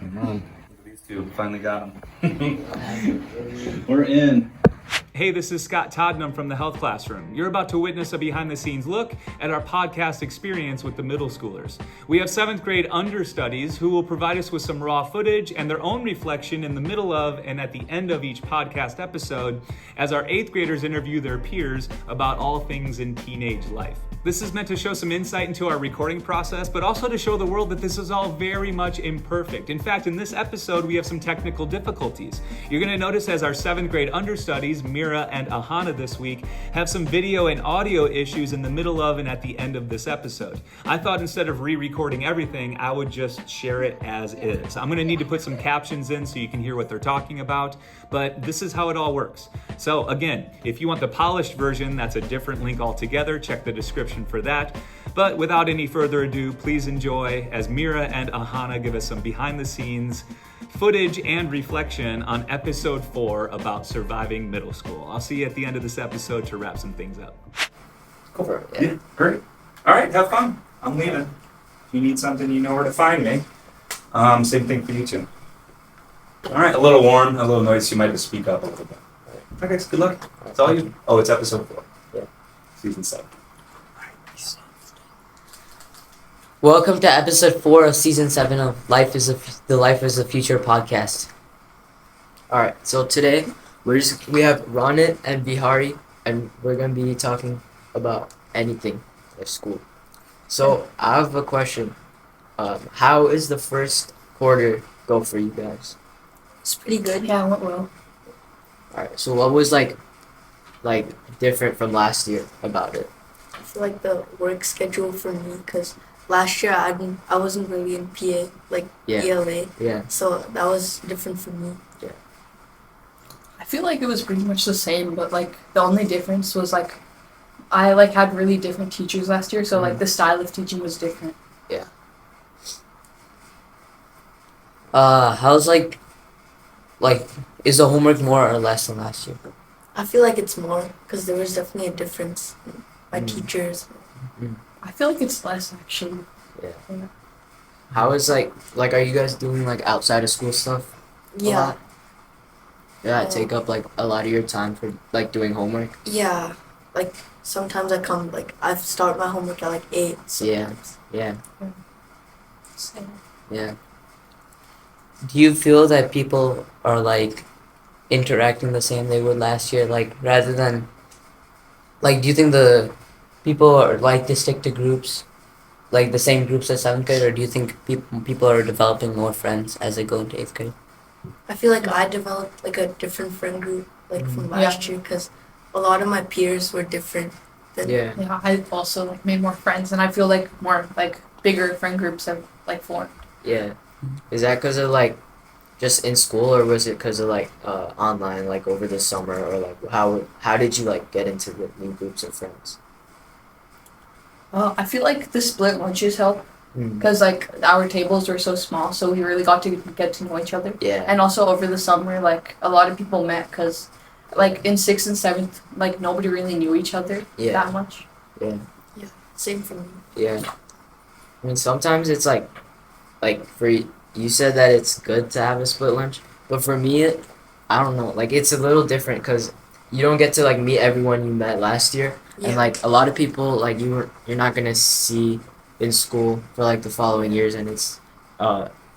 Come on. These two finally got them. We're in. Hey, this is Scott Todd, and I'm from the Health Classroom. You're about to witness a behind-the-scenes look at our podcast experience with the middle schoolers. We have 7th grade understudies who will provide us with some raw footage and their own reflection in the middle of and at the end of each podcast episode as our 8th graders interview their peers about all things in teenage life. This is meant to show some insight into our recording process, but also to show the world that this is all very much imperfect. In fact, in this episode, we have some technical difficulties. You're going to notice as our 7th grade understudies, Meera and Ahana this week, have some video and audio issues in the middle of and at the end of this episode. I thought instead of re-recording everything, I would just share it as is. I'm going to need to put some captions in so you can hear what they're talking about, but this is how it all works. So again, if you want the polished version, that's a different link altogether. Check the description for that. But without any further ado, please enjoy as Meera and Ahana give us some behind the scenes footage and reflection on episode 4 about surviving middle school. I'll see you at the end of this episode to wrap some things up. Go for it. Yeah, great. All right, have fun. I'm leaving. If you need something, you know where to find me. Same thing for you two. All right, a little warm, a little noise. You might have to speak up a little bit. Okay, good luck. It's all you. Oh, it's episode 4. Yeah. Season 7. Welcome to episode 4 of season 7 of the Life is a Future podcast. Alright, so today we have Ronit and Bihari, and we're going to be talking about anything at school. So I have a question. How is the first quarter go for you guys? It's pretty good. Yeah, it went well. Alright, so what was like different from last year about it? I feel like the work schedule for me, because last year I wasn't really in PA, ELA. Yeah. So that was different for me. Yeah. I feel like it was pretty much the same, but the only difference was I had really different teachers last year, so the style of teaching was different. Yeah. How's is the homework more or less than last year? I feel like it's more, because there was definitely a difference in my teachers. I feel like it's less actually. Yeah. How is are you guys doing outside of school stuff? Yeah. Yeah, take up a lot of your time for doing homework. Yeah. Sometimes I come I start my homework at 8 sometimes. Yeah. Same. Yeah. Do you feel that people are interacting the same they would last year? Rather than do you think the people are to stick to groups, the same groups as 7th grade, or do you think people are developing more friends as they go into 8th grade? I feel like I developed a different friend group from last year, because a lot of my peers were different than Yeah. Yeah, I also made more friends, and I feel more bigger friend groups have formed. Yeah. Is that because of just in school, or was it because of online over the summer, or how did you get into the new groups of friends? I feel the split lunches help, because our tables were so small, so we really got to get to know each other. Yeah. And also over the summer, a lot of people met, because in 6th and 7th, nobody really knew each other that much. Yeah. Yeah, same for me. Yeah. I mean, sometimes it's for you said that it's good to have a split lunch, but for me, I don't know, it's a little different, because you don't get to meet everyone you met last year. Yeah. And a lot of people you're not gonna see in school for the following years, and it's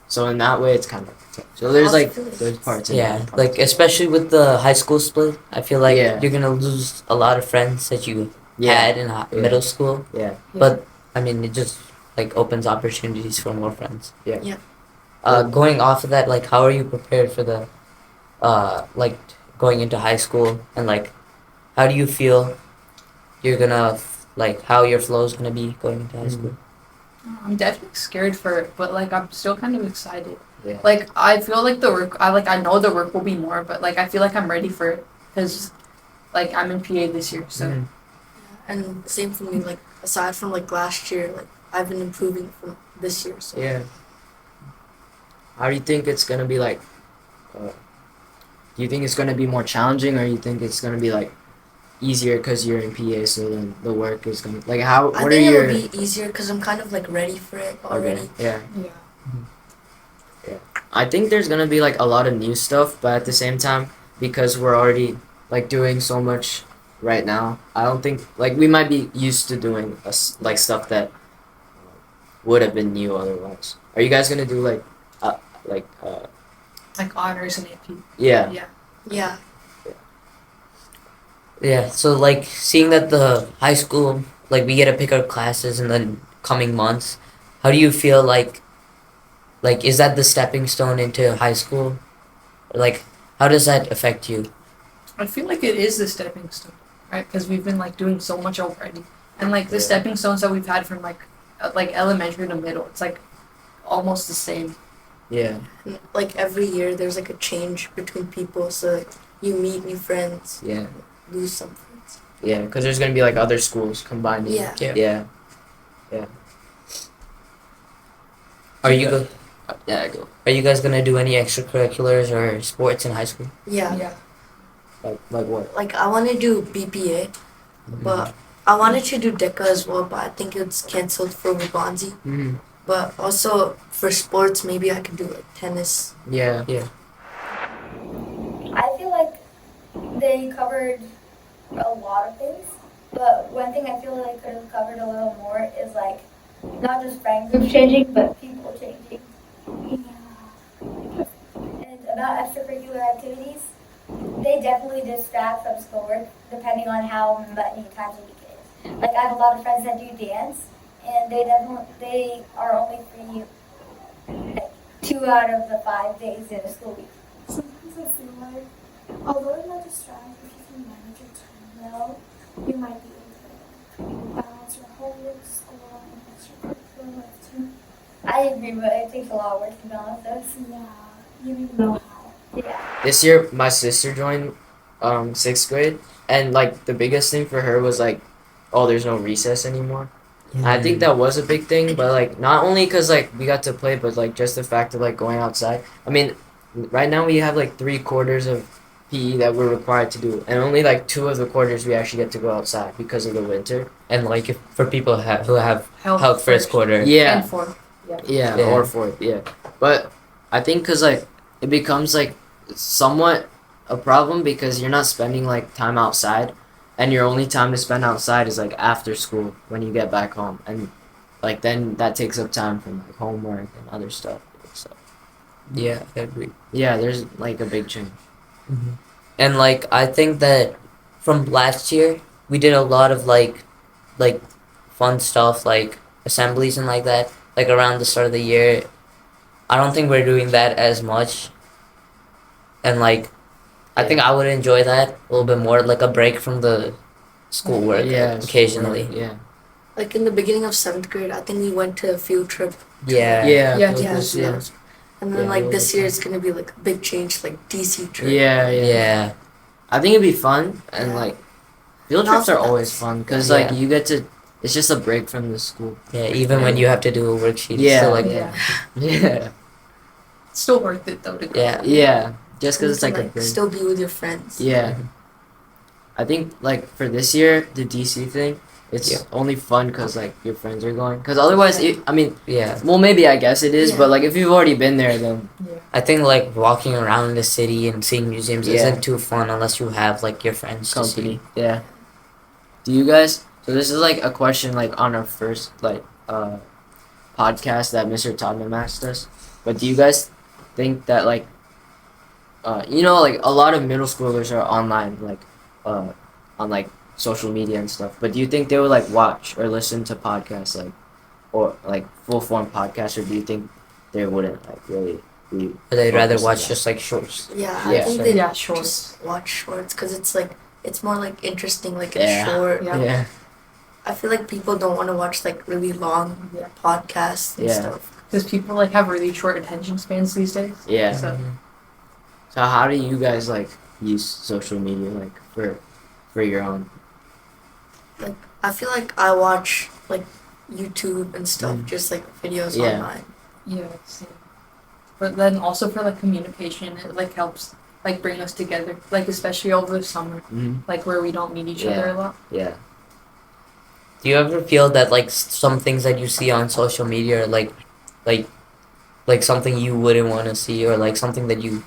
so in that way it's kind of tough. So there's good parts and bad parts. Especially with the high school split, I feel you're gonna lose a lot of friends that you had in middle school. Yeah. But I mean, it just opens opportunities for more friends. Yeah. Going off of that, how are you prepared for the going into high school, and how do you feel you're gonna how your flow is gonna be going into high school? I'm definitely scared for it, but I'm still kind of excited. Yeah. I feel the work, I know the work will be more, but I feel I'm ready for it, because I'm in PA this year, so. Mhm. And same for me, aside from last year, I've been improving from this year, so. Yeah. How do you think it's gonna be do you think it's gonna be more challenging, or you think it's gonna be easier because you're in PA, so then the work is gonna how? I What think are your? it'll be easier because I'm kind of ready for it already. Okay. Yeah. Yeah. I think there's gonna be like a lot of new stuff, but at the same time, because we're already like doing so much right now, I don't think like we might be used to doing like stuff that would have been new otherwise. Are you guys gonna do like like Like honors and AP. yeah? Yeah. Yeah, so like seeing that the high school, like we get to pick our classes in the coming months, how do you feel like is that the stepping stone into high school? Or, like how does that affect you? I feel like it is the stepping stone, right? Because we've been like doing so much already, and like the Yeah. stepping stones that we've had from like elementary to middle, it's like almost the same. Yeah. And, like every year, there's like a change between people. So like you meet new friends, Yeah. lose some friends. Yeah, because there's gonna be like other schools combining. Yeah. Yeah. Yeah. Are you go? Yeah, go. Are you guys gonna do any extracurriculars or sports in high school? Yeah. Yeah. Like what? Like I want to do BPA, but I wanted to do DECA as well, but I think it's canceled for Wabanzi. Mm-hmm. But also for sports, maybe I could do like tennis. Yeah. Yeah. I feel like they covered a lot of things, but one thing I feel like they could have covered a little more is like not just friend groups changing, but people changing. And about extracurricular activities, they definitely distract from schoolwork depending on how many times a week it is. Like I have a lot of friends that do dance, and they are only free like 2 out of the 5 days in a school week. Sometimes I feel like, although it might distract, if you can manage your time well, you might be able to balance your homework, school, and extracurricular life too. I agree, but it takes a lot of work to balance those. Yeah, you need to know how. Yeah. This year, my sister joined 6th grade, and like the biggest thing for her was like, oh, there's no recess anymore. And I think that was a big thing, but like not only because like we got to play, but like just the fact of like going outside. I mean, right now we have like 3/4 of PE that we're required to do, and only like 2 of the quarters we actually get to go outside because of the winter. And like if, for people who have health first quarter, yeah, And fourth. yeah, Yeah. or 4th, yeah. But I think because like it becomes like somewhat a problem because you're not spending like time outside, and your only time to spend outside is like after school when you get back home, and like then that takes up time from like homework and other stuff. So yeah, I agree. Yeah, there's like a big change. And like I think that from last year we did a lot of like fun stuff like assemblies and like that like around the start of the year. I don't think we're doing that as much, and like I think I would enjoy that a little bit more, like a break from the schoolwork occasionally. Yeah. Like in the beginning of 7th grade, I think we went to a field trip. Yeah. Yeah. And then like this year it's gonna be like a big change, like DC trip. Yeah. I think it'd be fun, and like field trips are Also always that's- fun because like you get to. It's just a break from the school. Yeah, even when you have to do a worksheet. It's still like yeah. It's still worth it though to go. Yeah. Just because it's You like can, a break. still be with your friends. Yeah. I think like for this year, the DC thing, it's only fun because like your friends are going. Because otherwise, well, maybe I guess it is, Yeah. but like if you've already been there, then Yeah. I think like walking around the city and seeing museums isn't too fun unless you have like your friends company. To see. Yeah. Do you guys? So this is like a question like on our first like podcast that Mr. Tottenham asked us. But do you guys think that like like a lot of middle schoolers are online like on like social media and stuff, but do you think they would like watch or listen to podcasts like or like full form podcasts, or do you think they wouldn't like really be or they'd rather watch just like shorts? Yeah, Yeah. I think they shorts. just watch shorts because it's like it's more like interesting, like Yeah. it's short. Yeah. I feel like people don't want to watch like really long podcasts and stuff. Because people like have really short attention spans these days. Yeah. So So how do you guys like use social media like for your own? Like I feel like I watch like YouTube and stuff, just like videos online. yeah, same. But then also for like communication, it like helps like bring us together. Like especially over the summer, like where we don't meet each other a lot. Yeah. Do you ever feel that like some things that you see on social media are like like something you wouldn't want to see, or like something that you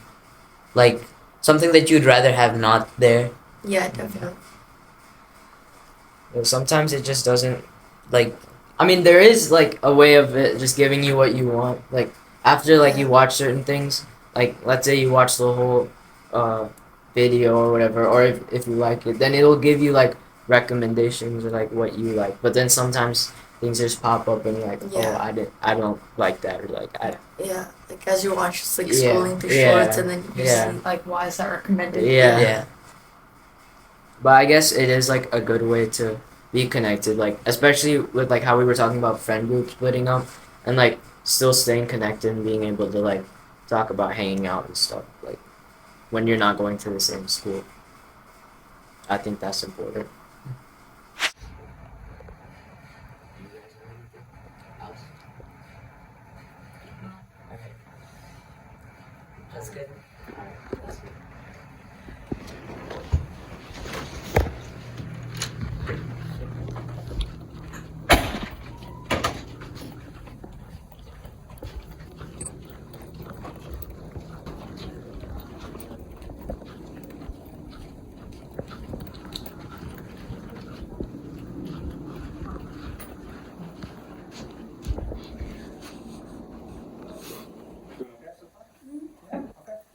like something that you'd rather have not there. Yeah, definitely. You know, sometimes it just doesn't, like, I mean, there is like a way of it just giving you what you want. Like after like you watch certain things, like let's say you watch the whole video or whatever, or if you like it, then it'll give you like recommendations or like what you like. But then sometimes things just pop up and you're like, Yeah. oh, I don't like that, or like I Yeah, like as you watch, just like Yeah, scrolling through yeah, shorts, and then you yeah. see. Like, why is that recommended? yeah. But I guess it is like a good way to be connected, like especially with like how we were talking about friend groups splitting up, and like still staying connected and being able to like talk about hanging out and stuff, like when you're not going to the same school. I think that's important. That's good.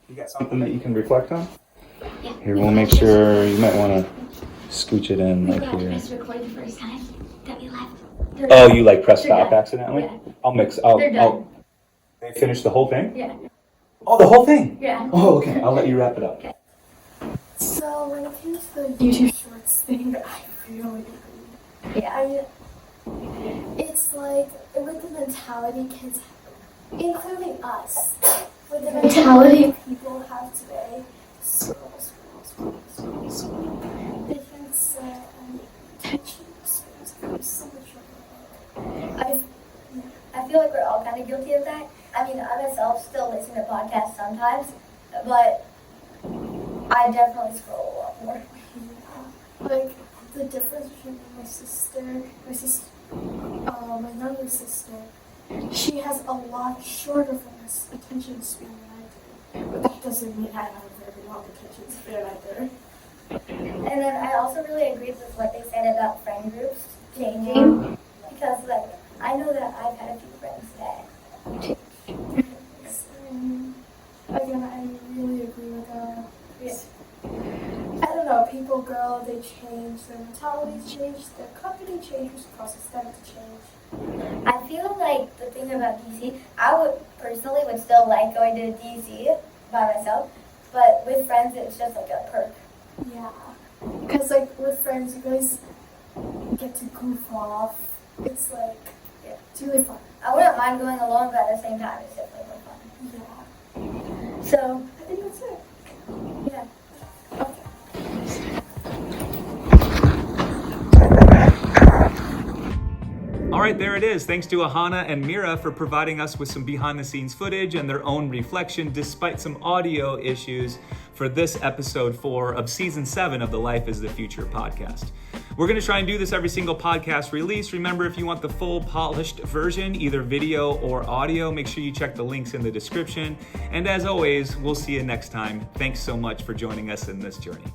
You got something that you can reflect on? Here, we'll make sure, you might want to scooch it in like here. Press record the first time that we left. Oh, you like press stop done. accidentally? Yeah. They're done. They finished the whole thing? Yeah. Oh, the whole thing? Yeah. Oh, okay. I'll let you wrap it up. Okay. So when it came to the YouTube Shorts thing, I really agree. Yeah. It's like with the mentality kids, including us, with the mentality people have today, scroll. They can set attention spans are so much better. I feel like we're all kind of guilty of that. I mean, I myself still listen to podcasts sometimes, but I definitely scroll a lot more. Like the difference between my younger sister, she has a lot shorter of an attention span than I do. But that doesn't mean I have a very long attention span either. And then I also really agreed with what they said about friend groups changing, because like I know that I've had a few friends that Again, I really agree with that. I don't know, people grow, they change, their mentalities change, their company changes, causes them to change. I feel like the thing about DC, I would personally would still like going to DC by myself, but with friends it's just like a perk. Yeah. Because, like, with friends, you guys get to goof off. It's like, Yeah. it's really fun. I wouldn't mind going alone, but at the same time it's definitely more fun. Yeah. So I think that's it. yeah. All right, there it is. Thanks to Ahana and Meera for providing us with some behind-the-scenes footage and their own reflection despite some audio issues for this episode 4 of Season 7 of the Life is the Future podcast. We're going to try and do this every single podcast release. Remember, if you want the full polished version, either video or audio, make sure you check the links in the description. And as always, we'll see you next time. Thanks so much for joining us in this journey.